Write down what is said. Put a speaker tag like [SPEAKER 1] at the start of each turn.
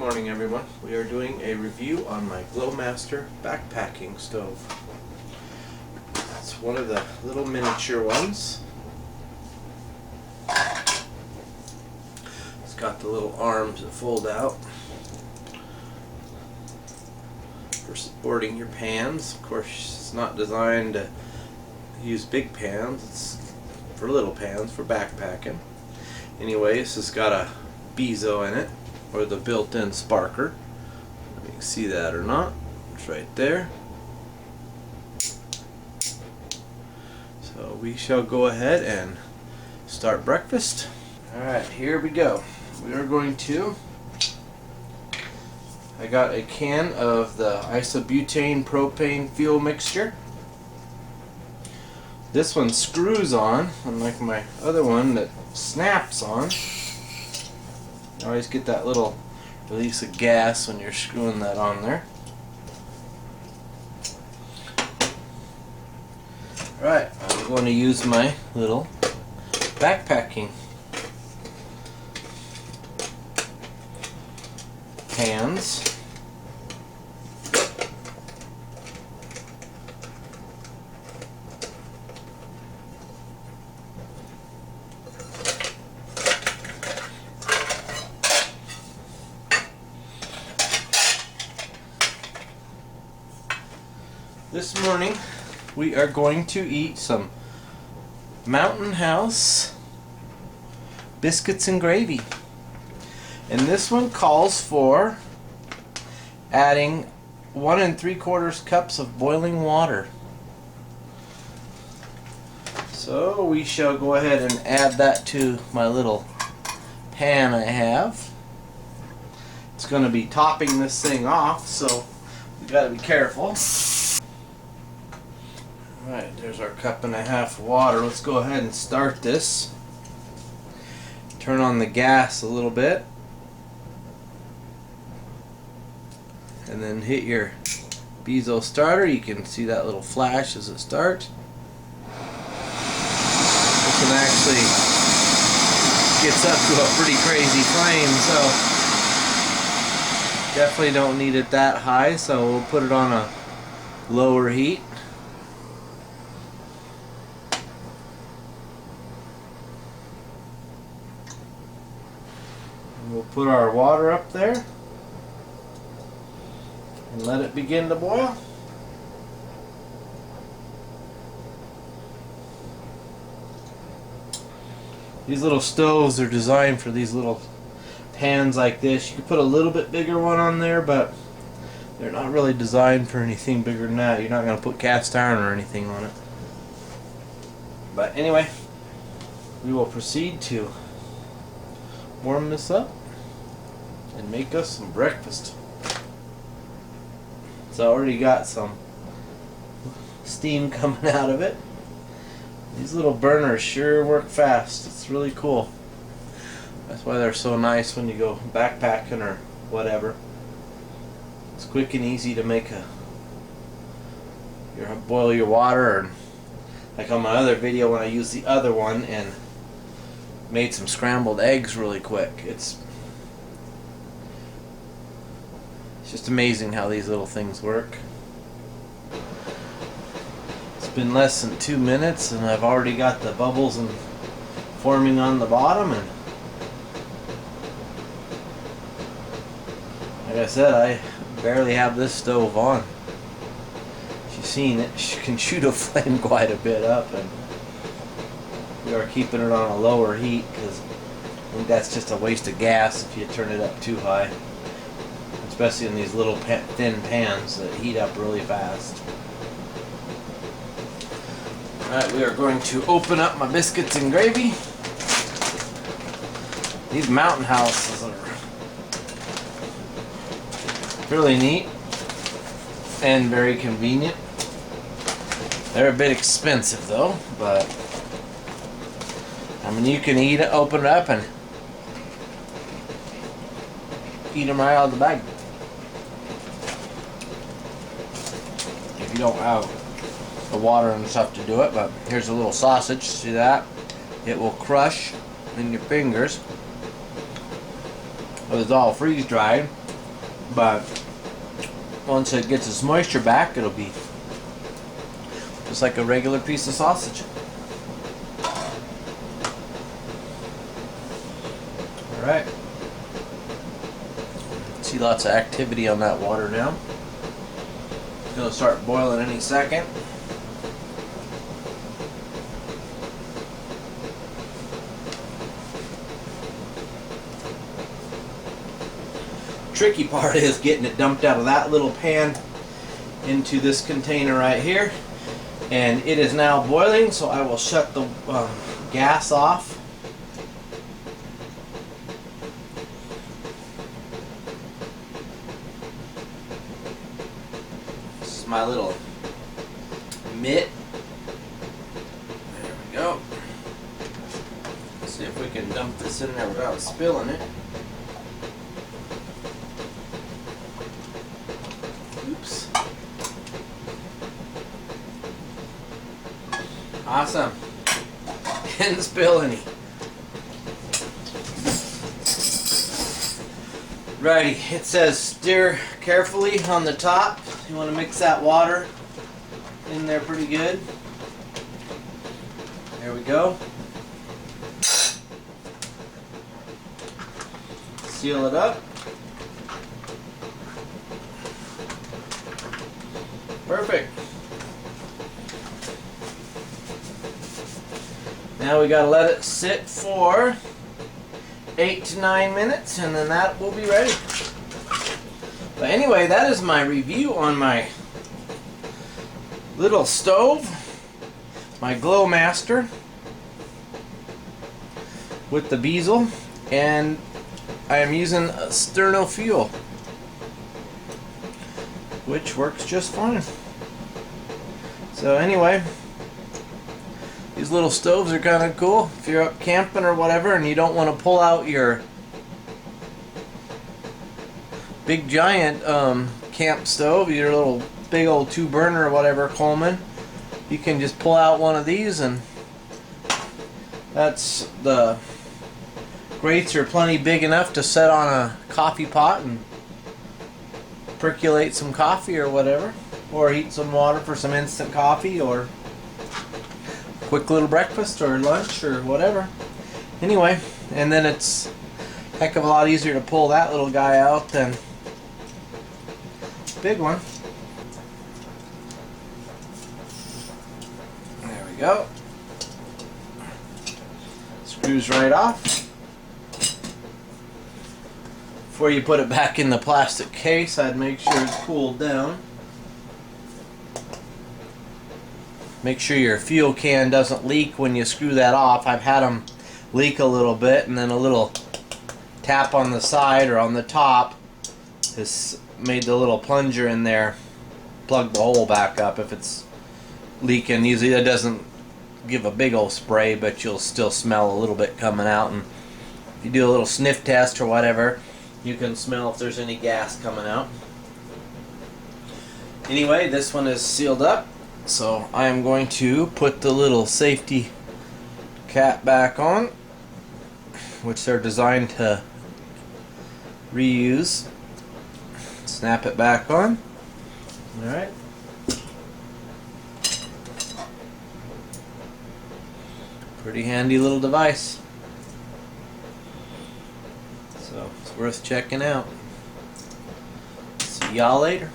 [SPEAKER 1] morning, everyone. We are doing a review on my Glowmaster backpacking stove. It's one of the little miniature ones. It's got the little arms that fold out for supporting your pans. Of course, it's not designed to use big pans. It's for little pans for backpacking. Anyway, this has got a bezo in it, or the built-in sparker. You can see that or not. It's right there. So we shall go ahead and start breakfast. Alright, here we go. We are going to... I got a can of the isobutane propane fuel mixture. This one screws on, unlike my other one that snaps on. You always get that little release of gas when you're screwing that on there. Alright, I'm going to use my little backpacking pans. This morning we are going to eat some Mountain House biscuits and gravy, and this one calls for adding 1 3/4 cups of boiling water. So we shall go ahead and add that to my little pan I have. It's going to be topping this thing off, so we got to be careful. Alright, there's our 1.5 cups of water. Let's go ahead and start this. Turn on the gas a little bit. And then hit your bezo starter. You can see that little flash as it starts. This one actually gets up to a pretty crazy flame, so definitely don't need it that high, so we'll put it on a lower heat. We'll put our water up there and let it begin to boil. These little stoves are designed for these little pans like this. You could put a little bit bigger one on there, but they're not really designed for anything bigger than that. You're not going to put cast iron or anything on it. But anyway, we will proceed to warm this up and make us some breakfast. It's already got some steam coming out of it. These little burners sure work fast. It's really cool. That's why they're so nice when you go backpacking or whatever. It's quick and easy to make boil your water, and like on my other video when I used the other one and made some scrambled eggs really quick. It's just amazing how these little things work. It's been less than 2 minutes and I've already got the bubbles and forming on the bottom, and like I said, I barely have this stove on. She's seen it. She can shoot a flame quite a bit up, and we are keeping it on a lower heat because I think that's just a waste of gas if you turn it up too high, especially in these little thin pans that heat up really fast. Alright, we are going to open up my biscuits and gravy. These Mountain Houses are really neat and very convenient. They're a bit expensive though, but I mean, you can open it up and eat them right out of the bag. If you don't have the water and stuff to do it, but here's a little sausage. See that? It will crush in your fingers. It was all freeze dried. But once it gets its moisture back, it'll be just like a regular piece of sausage. Alright. See lots of activity on that water now. It'll start boiling any second. Tricky part is getting it dumped out of that little pan into this container right here, and it is now boiling, so I will shut the gas off. This is my little mitt. There we go. Let's see if we can dump this in there without spilling it. Oops. Awesome. Didn't spill any. Righty, it says stir carefully on the top. You want to mix that water in there pretty good. There we go. Seal it up. Perfect. Now we gotta let it sit for 8 to 9 minutes, and then that will be ready. But anyway, that is my review on my little stove, my Glowmaster with the bezel, and I am using sterno fuel, which works just fine. So anyway, these little stoves are kind of cool if you're up camping or whatever and you don't want to pull out your big giant camp stove, your little big old 2-burner or whatever Coleman. You can just pull out one of these, and that's the grates are plenty big enough to set on a coffee pot and percolate some coffee or whatever, or heat some water for some instant coffee or quick little breakfast or lunch or whatever. Anyway, and then it's a heck of a lot easier to pull that little guy out than the big one. There we go. Screws right off. Before you put it back in the plastic case, I'd make sure it's cooled down. Make sure your fuel can doesn't leak when you screw that off. I've had them leak a little bit, and then a little tap on the side or on the top has made the little plunger in there plug the hole back up if it's leaking. Usually it doesn't give a big old spray, but you'll still smell a little bit coming out, and if you do a little sniff test or whatever, you can smell if there's any gas coming out. Anyway, this one is sealed up, so I am going to put the little safety cap back on, which they're designed to reuse. Snap it back on. Alright. Pretty handy little device. So it's worth checking out. See y'all later.